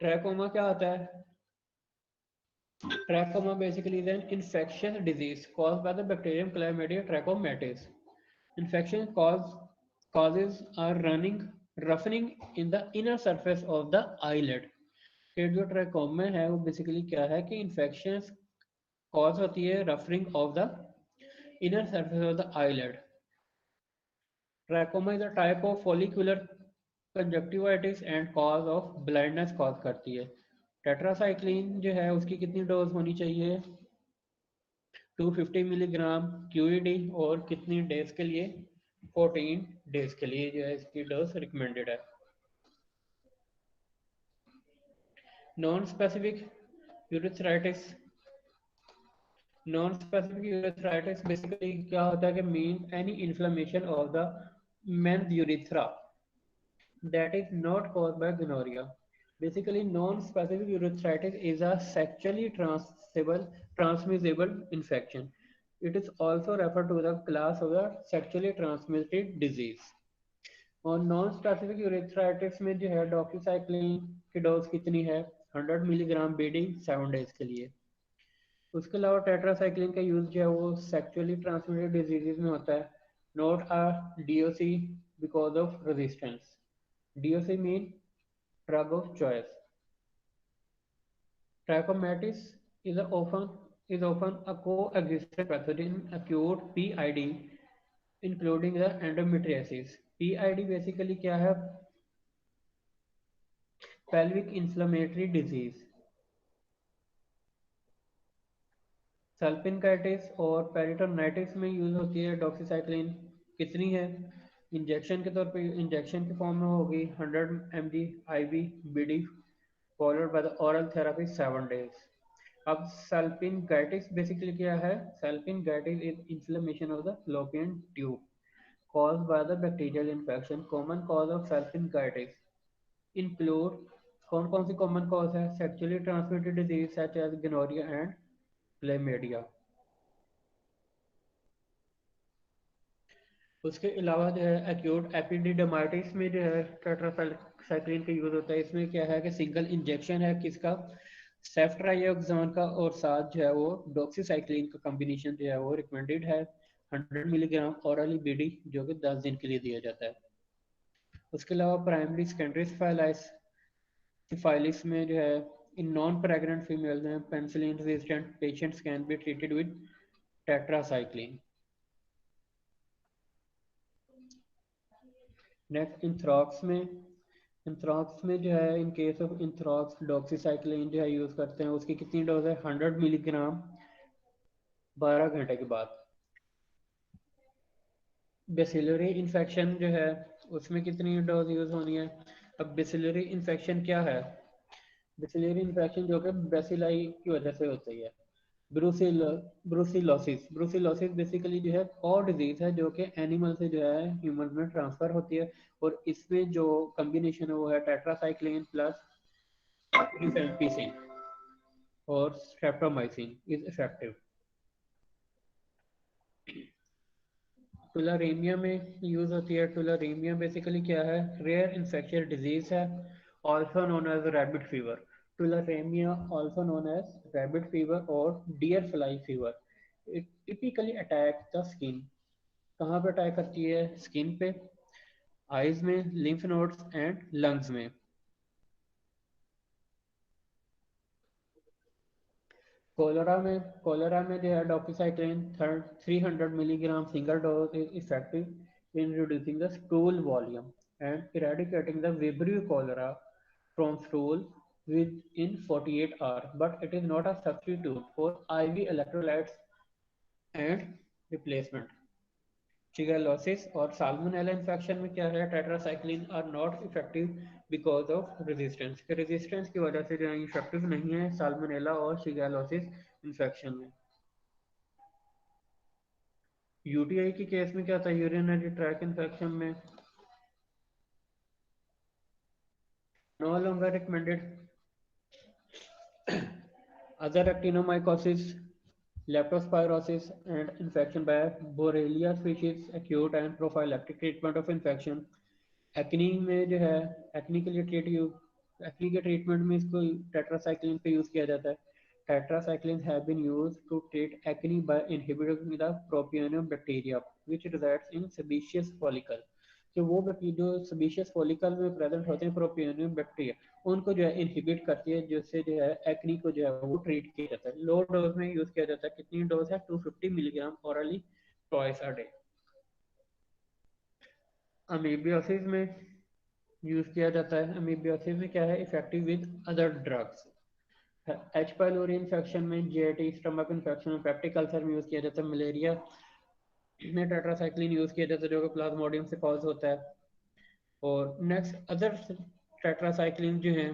Trachoma क्या होता है? Trachoma basically is an infectious disease caused by the bacterium Chlamydia trachomatis. Infection causes are roughening in the inner surface of the eyelid. कि जो trachoma है वो basically क्या है कि इन्फेक्शन कॉज होती है roughening of the inner surface of the eyelid. Trachoma is a type of follicular conjunctivitis and cause of blindness cause करती है. टेट्रासाइक्लिन जो है उसकी कितनी डोज होनी चाहिए? 250 मिलीग्राम क्यूईडी और कितनी डेज के लिए? 14 डेज के लिए जो है इसकी डोज रिकमेंडेड है. Non specific urethritis. Non specific urethritis basically क्या होता है कि mean any inflammation of the men's urethra that is not caused by gonorrhea. Basically, non-specific urethritis is a sexually transmissible infection. It is also referred to the class of the sexually transmitted disease. और non specific urethritis में जो है doxycycline की dose कितनी है? 100 milligram BD 7 days के लिए. उसके अलावा टेट्रासाइक्लिन का यूज जो है वो सेक्सुअली ट्रांसमिटेड डिजीजेज में होता है. Not a DOC because of resistance. DOC mean drug of choice. Trachomatis is often a coexistent pathogen in acute PID, including the endometriosis. PID basically क्या है? Pelvic inflammatory disease. सल्पिनकाइटिस और peritonitis में use होती है doxycycline. कितनी है? Injection के तौर पे इंजेक्शन के फॉर्म में होगी 100 mg IV BD followed by the oral therapy 7 days. अब सल्पिनगाइटिस बेसिकली क्या है? Salpingitis is inflammation of the fallopian tube caused by the bacterial infection. Common cause of salpingitis include कौन कौन सी कॉमन कॉज है? Sexually transmitted disease such as gonorrhoea and chlamydia. उसके अलावा जो है एक्यूट एपिडिडमाइटिस में जो है टेट्रासाइक्लिन का यूज होता है. इसमें क्या है कि सिंगल इंजेक्शन है किसका? सेफ्ट्राइक्साम का और साथ जो है वो डॉक्सीसाइक्लिन का कॉम्बिनेशन जो है वो रिकमेंडेड है. 100 मिलीग्राम औरली बीडी जो कि 10 दिन के लिए दिया जाता है. उसके अलावा प्राइमरी सेकेंडरी सिफाइलिस में जो है इन नॉन प्रेग्नेंट फीमेल्स में penicillin resistant patients can be treated with tetracycline. Next anthrax में जो है in case of anthrax doxycycline जो है यूज करते हैं. उसकी कितनी डोज है? 100 मिलीग्राम 12 घंटे के बाद. बेसिलरी इन्फेक्शन जो है उसमें कितनी डोज यूज होनी है? अब बेसिलरी इन्फेक्शन क्या है? बेसिलरी इन्फेक्शन जो कि बेसिलाई की वजह से होती है. ब्रूसिल ब्रूसिलोसिस बेसिकली जो है और डिजीज है जो कि एनिमल से जो है ह्यूमन में ट्रांसफर होती है. और इसमें जो कॉम्बिनेशन है वो है टेट्रासाइक्लिन प्लस रिफेम्पिसिन और स्ट्रेप्टोमाइसिन इज इफेक्टिव. टुलारेमिया में यूज होती है. टुलारेमिया बेसिकली क्या है? रेयर इन्फेक्शियस डिजीज है also known as rabbit fever. Tularemia also known as rabbit fever और deer fly fever. It typically attack the skin. कहाँ पे अटैक करती है? स्किन पे, आईज में, लिम्फ नोड्स एंड लंग्स में. कोलेरा में जो है doxycycline 300 milligram single dose is effective in reducing the stool volume and eradicating the Vibrio cholerae from stool within 48 hours, but it is not a substitute for IV electrolytes and replacement. Shigellosis और salmonella infection में क्या है? Tetracycline are not effective because of resistance. Resistance की वजह से जो है effective नहीं है साल्मोनेला और शिगेलोसिस इन्फेक्शन में. यूटीआई के केस में क्या होता है? यूरिनरी ट्रैक इन्फेक्शन में no longer recommended. Other actinomycosis, leptospirosis and infection by Borrelia species, acute and prophylactic treatment of infection. Acne में जो है एक्नी के लिए ट्रीट एक्ने के ट्रीटमेंट में इसको टेट्रासाइक्लिन पे यूज किया जाता है। Tetracycline have been used to treat acne by inhibiting the propionium bacteria which resides in sebaceous follicle. जो सेबेशियस फॉलिकल में प्रेजेंट होते हैं प्रोपियोनियम बैक्टीरिया, उनको जो है इनहिबिट करती है, जिससे जो है एक्ने को जो है वो ट्रीट किया जाता है। लो डोज में यूज किया जाता है। कितनी डोज है? 250 milligram orally twice a day. Amoebiasis में यूज किया जाता है। अमीबियोसिस में क्या है? Effective with other drugs. H pylori infection में, जीआईटी, स्टमक इन्फेक्शन में, पेप्टिक अल्सर में यूज किया जाता है। मलेरिया में टेट्रासाइक्लिन यूज किया जाता है जो कि प्लाज्मोडियम से कॉज होता है। और नेक्स्ट अदर टेट्रासाइक्लिन जो हैं,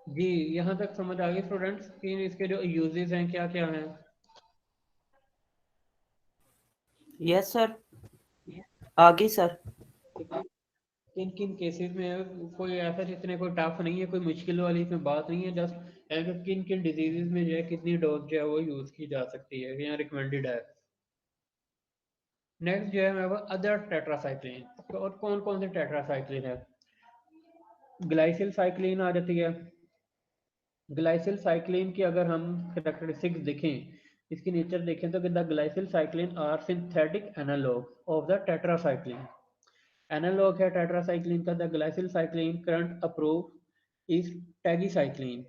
जी यहाँ तक समझ आ गई स्टूडेंट्स कि इसके जो यूजेस हैं क्या क्या हैं? यस सर, आगे सर। किन किन केसेस में है? कोई ऐसा जितने कोई टफ नहीं है, कोई मुश्किल वाली इसमें बात नहीं है, जस्ट किन किन डिजीजेज में जो है कितनी डोज जो है वो यूज की जा सकती है या रिकमेंडेड है। नेक्स्ट जो है मेरे पास अदर टेट्रासाइक्लिन। तो और कौन कौन से टेट्रासाइक्लिन है? ग्लाइसिल साइक्लिन आ जाती है। ग्लाइसिल साइक्लिन की अगर हम करेक्टरिस्टिक्स देखें, इसकी नेचर देखें, तो the glycylcycline are synthetic analogue of the tetracycline. Analogue है टेट्रासाइक्लिन का the glycylcycline current approve is tigecycline.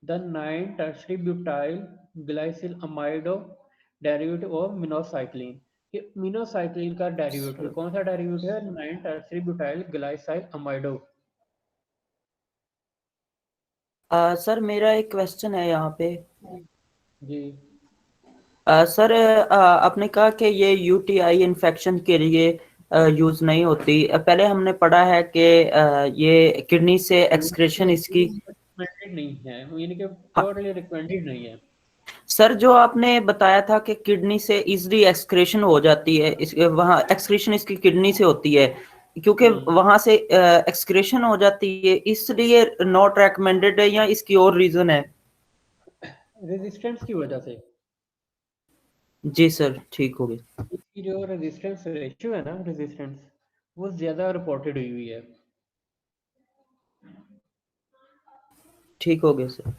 The 9 tertiary butyl glycyl amido derivative of minocycline. ये मिनोसाइक्लिन का डेरिवेटिव कौन सा डेरिवेटिव है? 9 tertiary butyl glycyl amido. Sir मेरा एक क्वेश्चन है यहाँ पे। जी सर आपने कहा कि ये यूटीआई इन्फेक्शन के लिए यूज नहीं होती। पहले हमने पढ़ा है कि ये किडनी से एक्सक्रेशन इसकी। रिकमेंडेड नहीं है, यानी कि हाँ, टोटली रिकमेंडेड नहीं है। सर जो आपने बताया था कि किडनी से इजली एक्सक्रेशन हो जाती है, इस वहाँ एक्सक्रेशन इसकी किडनी से होती है, क्योंकि वहां से एक्सक्रेशन हो जाती है, इसलिए नॉट रेकमेंडेड है, या इसकी और रीजन है? रेजिस्टेंस की वजह से। जी सर, ठीक हो गया। इसकी जो रेजिस्टेंस रेशियो है ना, रेजिस्टेंस, वो ज्यादा रिपोर्टेड हुई हुई है। ठीक हो गया सर।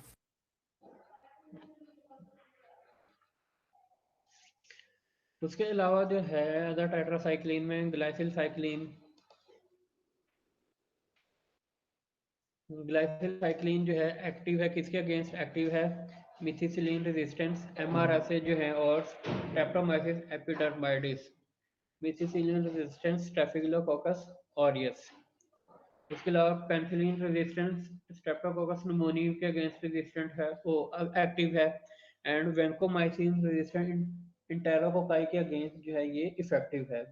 उसके अलावा जो है अदर टेट्रासाइक्लिन में ग्लाइसिल साइक्लिन। ग्लाइसिल साइक्लिन जो है एक्टिव है, किसके अगेंस्ट एक्टिव है? मिथिसिलिन रेजिस्टेंस एमआरएसए जो है और streptomyces epidermidis. Methicillin resistance staphylococcus aureus. उसके अलावा पेनिसिलिन रेजिस्टेंस स्ट्रेप्टोकोकस निमोनिया के अगेंस्ट रेजिस्टेंट है, वो एक्टिव है। एंड वेंकोमाइसिन रेजिस्टेंट इंटेरोकोकाई के अगेंस्ट जो है ये इफेक्टिव है।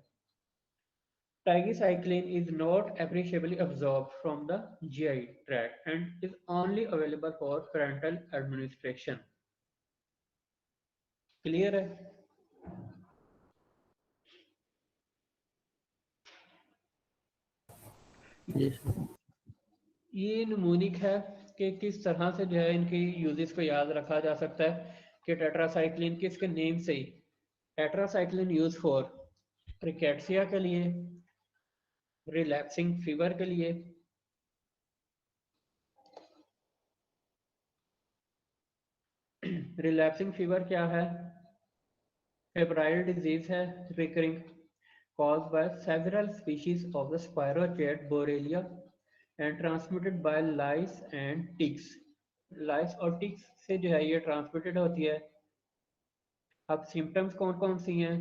Tigecycline is not appreciably absorbed from the GI tract and is only available for parenteral administration. Clear है? जी सर। ये निमोनिक है कि किस तरह से जो है इनकी यूजेस को याद रखा जा सकता है कि टेट्रासाइक्लिन के इसके नेम से ही टेट्रासाइक्लिन यूज फॉर रिकेट्सिया के लिए, रिलैक्सिंग फीवर के लिए, रिलैक्सिंग फीवर क्या है? फेब्राइल डिजीज है, recurring, caused by several species of the spirochete borrelia and transmitted by lice and ticks. लाइस और टिक्स से जो है ये ट्रांसमिटेड होती है। अब सिम्टम्स कौन कौन सी हैं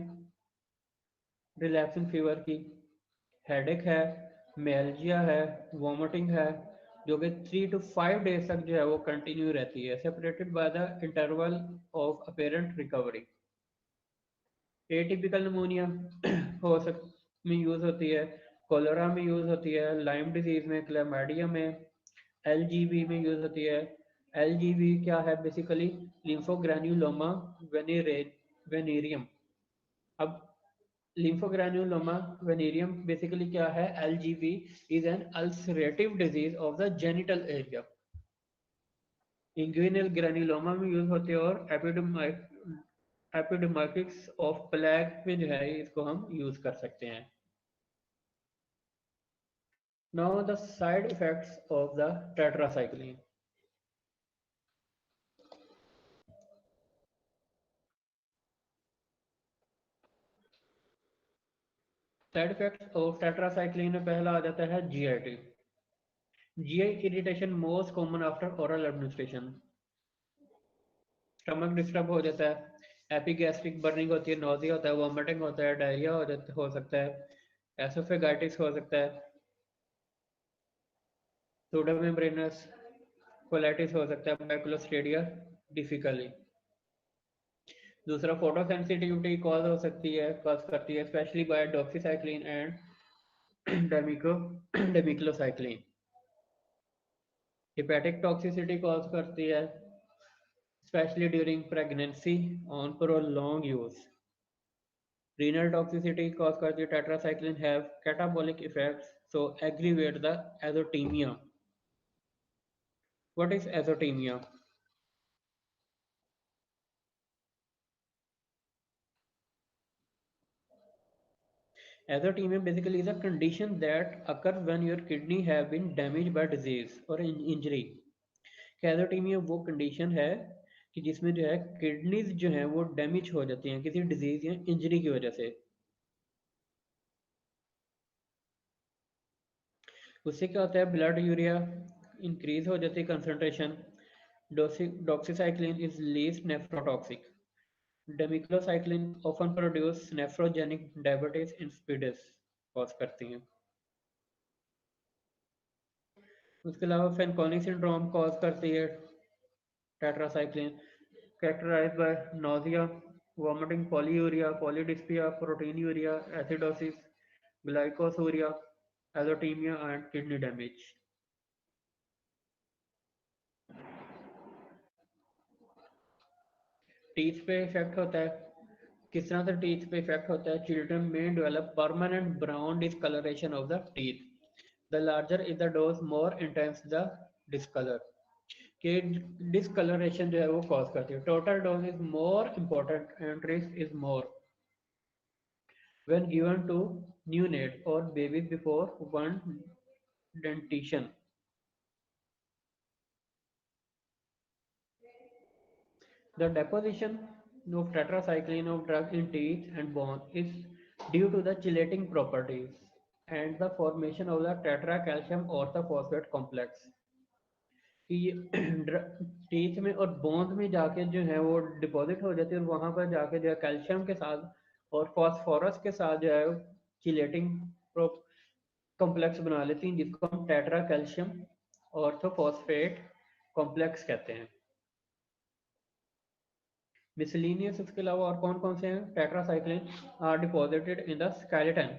रिलैक्सिंग फीवर की? हेडेक है, मेल्जिया है, वॉमिटिंग है, जो कि 3 to 5 days तक जो है वो कंटिन्यू रहती है, separated by the interval of apparent recovery. Atypical pneumonia हो सक में यूज होती है, कोलेरा में यूज होती है, लाइम डिजीज में, क्लैमाइडिया में, एलजीबी में यूज होती है। एलजीबी क्या है? बेसिकली लिम्फोग्रेन्युलोमा वेनेरियम। अब लिम्फोग्रेन्युलोमा वेनेरियम बेसिकली क्या है? LGB is an ulcerative disease of the genital area. Inguinal granuloma में यूज होते हैं और एपिडर्मिस ऑफ प्लेग में जो है इसको हम यूज कर सकते हैं। Now the side effects of the tetracycline. Side effects of tetracycline में पहला आ जाता है GIT. GI irritation most common after oral administration. Stomach disturb हो जाता है, एपिगैस्ट्रिक बर्निंग होती है, नोजिया होता है, वॉमिटिंग होता है, डायरिया हो सकता है, एसोफेगाइटिस हो सकता है, सूडोमेम्ब्रेनस कोलाइटिस हो सकता है, माइक्लोस्टेडिया डिफिकली। दूसरा फोटोसेंसिटिविटी कॉज करती है especially by doxycycline and demeclocycline. Hepatic toxicity cause करती है especially during pregnancy on prolonged use. Renal toxicity cause करती है tetracycline have catabolic effects so aggravate the azotemia. What is azotemia? Azotemia basically is a condition that occurs when your kidney have been damaged by disease or injury. Azotaemia वो condition है कि जिसमें जो है kidneys जो है वो damage हो जाती हैं किसी डिजीज या इंजरी की वजह से। उससे क्या होता है, ब्लड यूरिया इंक्रीज हो जाती है concentration. Doxycycline is least nephrotoxic. Demeclocycline often produce nephrogenic diabetes insipidus cause करती हैं। उसके अलावा फेनकोनी सिंड्रोम कॉज करती है tetracycline, characterized by nausea, vomiting, polyuria, polydipsia, proteinuria, acidosis, glycosuria, azotemia and kidney damage. Teeth पे इफेक्ट होता है। किस तरह से टीथ पे इफेक्ट होता है? चिल्ड्रन में develop permanent brown discolouration of the teeth. The larger is the dose more intense the discolor. कि डिस्कलरेशन जो है वो कॉज करती है। Total dose is more important and risk is more when given to neonate or babies before one dentition. The deposition of tetracycline of drug in teeth and bone is due to the chelating properties and the formation of the tetracalcium orthophosphate complex. कि teeth में और bones में जाके जो है वो deposit हो जाती है और वहां पर जाके जो है कैल्शियम के साथ और फॉस्फोरस के साथ जो है चिलेटिंग कॉम्प्लेक्स बना लेती हैं जिसको हम टेट्रा कैल्शियम ऑर्थोफॉस्फेट कॉम्प्लेक्स कहते हैं। मिसलिनियस उसके अलावा और कौन कौन से हैं? Tetracycline are deposited in the skeleton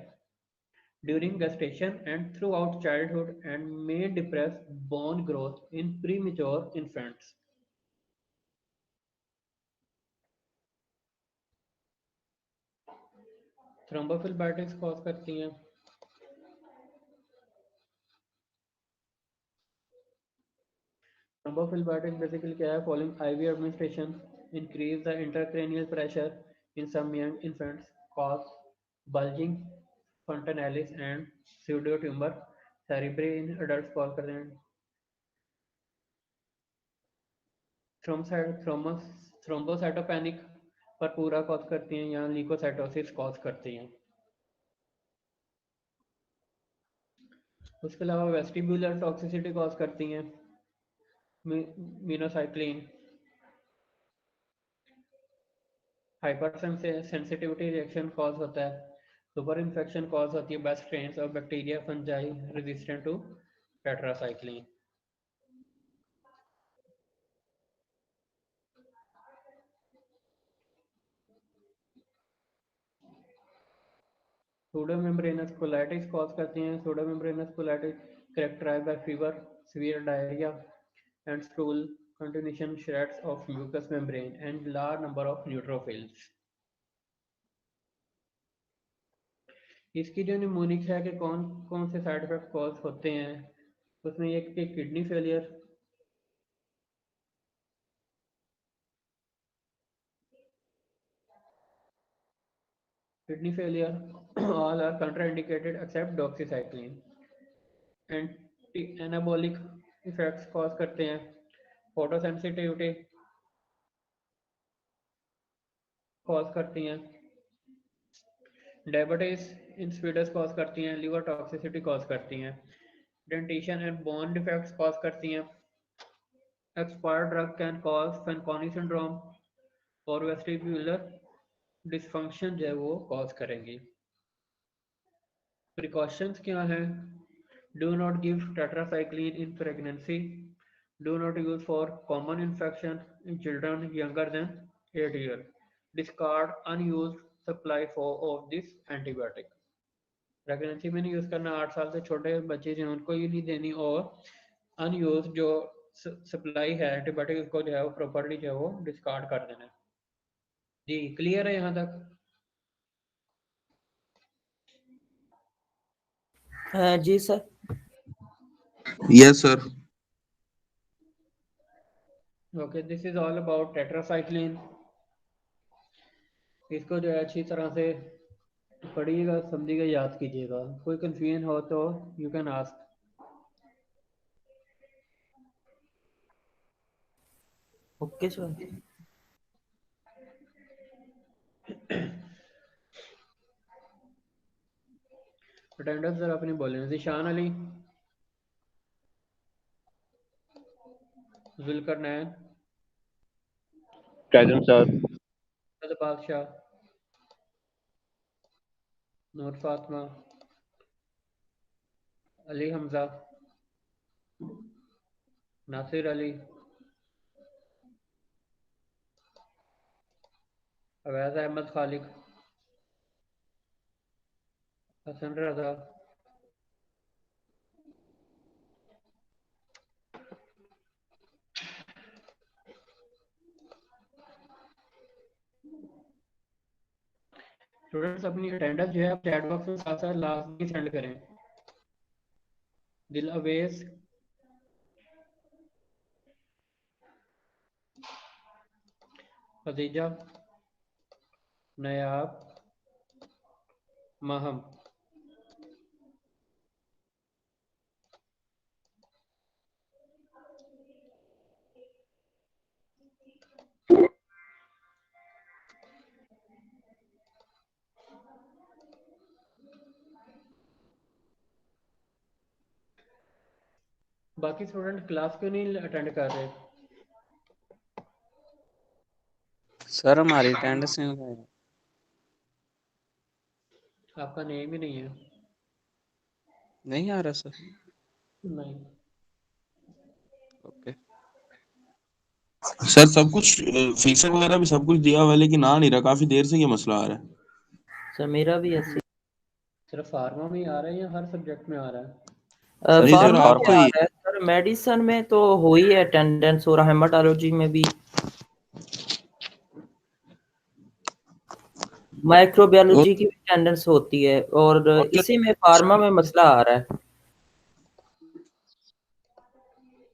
during gestation and throughout childhood and may depress bone growth in premature infants. Thrombophlebitis cause करती हैं। थ्रोम्बोफिलबाइटिस बेसिकली क्या है? Following IV administration increase the intracranial pressure in some young infants, cause bulging fontanellis and pseudotumor cerebri in adults cause करते हैं। Thrombocytopenic पर पूरा cause करती हैं या लीकोसाइटोसिस कॉज करती हैं। उसके अलावा वेस्टिबुलर टॉक्सिसिटी कॉज करती हैं minocycline. Hyper sensitivity reaction cause होता है। सुपर इन्फेक्शन कॉज होती है by strains of bacteria fungi resistant to tetracycline. Pseudomembranous colitis cause करती हैं। Pseudomembranous colitis characterized by fever, severe diarrhea, and stool continuation, shreds of mucous membrane, and large number of neutrophils. इसकी जो mnemonic है कि कौन कौन से side effect cause होते हैं, उसमें एक kidney failure, all are contraindicated except doxycycline. Anti anabolic effects cause करते हैं, फोटोसेंसिटिविटी कॉज करती हैं, डायबिटीज इंसिपिडस कॉज करती हैं, लिवर टॉक्सिसिटी कॉज करती हैं, dentition and bone defects cause करती हैं, expired drug can cause Fanconi syndrome और वेस्टिबुलर डिसफंक्शन जो है वो कॉज करेंगी। प्रिकॉशंस क्या हैं? Do not give tetracycline in pregnancy, do not use for common infection in children younger than 8 year, discard unused supply for of this antibiotic. Pregnancy में नहीं use करना, 8 साल से छोटे बच्चे जो उनको ही नहीं देनी, और अनयूज जो सप्लाई है एंटीबायोटिक उसको जो है वो प्रॉपर्ली जो है वो डिस्कार्ड कर देना। जी क्लियर है यहाँ तक? जी sir. Yes, sir. Okay, this is all about tetracycline. इसको जो है अच्छी तरह से पढ़िएगा, समझिएगा, याद कीजिएगा। कोई कंफ्यूजन हो तो you can ask. Okay sir. Attendance जरा अपनी बोले। Zeeshan Ali, Zulqarnain, present sir. बादशाह, नूर फातिमा, अली हमजा, नासिर अली, अवैज अहमद खालिक, हसन रजा, स्टूडेंट्स अपनी अटेंडेंस जो है आप चैट बॉक्स में साथ साथ लाजमी सेंड करें। दिल अवेज, खदीजा, नयाब, माहम। बाकी स्टूडेंट क्लास क्यों नहीं अटेंड कर रहे? सर हमारी अटेंडेंस नहीं लगाई। आपका नेम ही नहीं है। नहीं आ रहा सर। नहीं, ओके सर सब कुछ फीचर वगैरह भी सब कुछ दिया हुआ है, लेकिन आ नहीं रहा, काफी देर से ये मसला आ रहा है। सर मेरा भी ऐसे सिर्फ फार्मा में ही आ रहा है या हर सब्जेक्ट में आ रहा है? नहीं सर, फार्मा में आपको आ ही रहा है सर, मेडिसिन में तो हो ही है अटेंडेंस, और हेमाटोलॉजी में भी, माइक्रोबायोलॉजी की भी अटेंडेंस होती है, और इसी में फार्मा में मसला आ रहा है।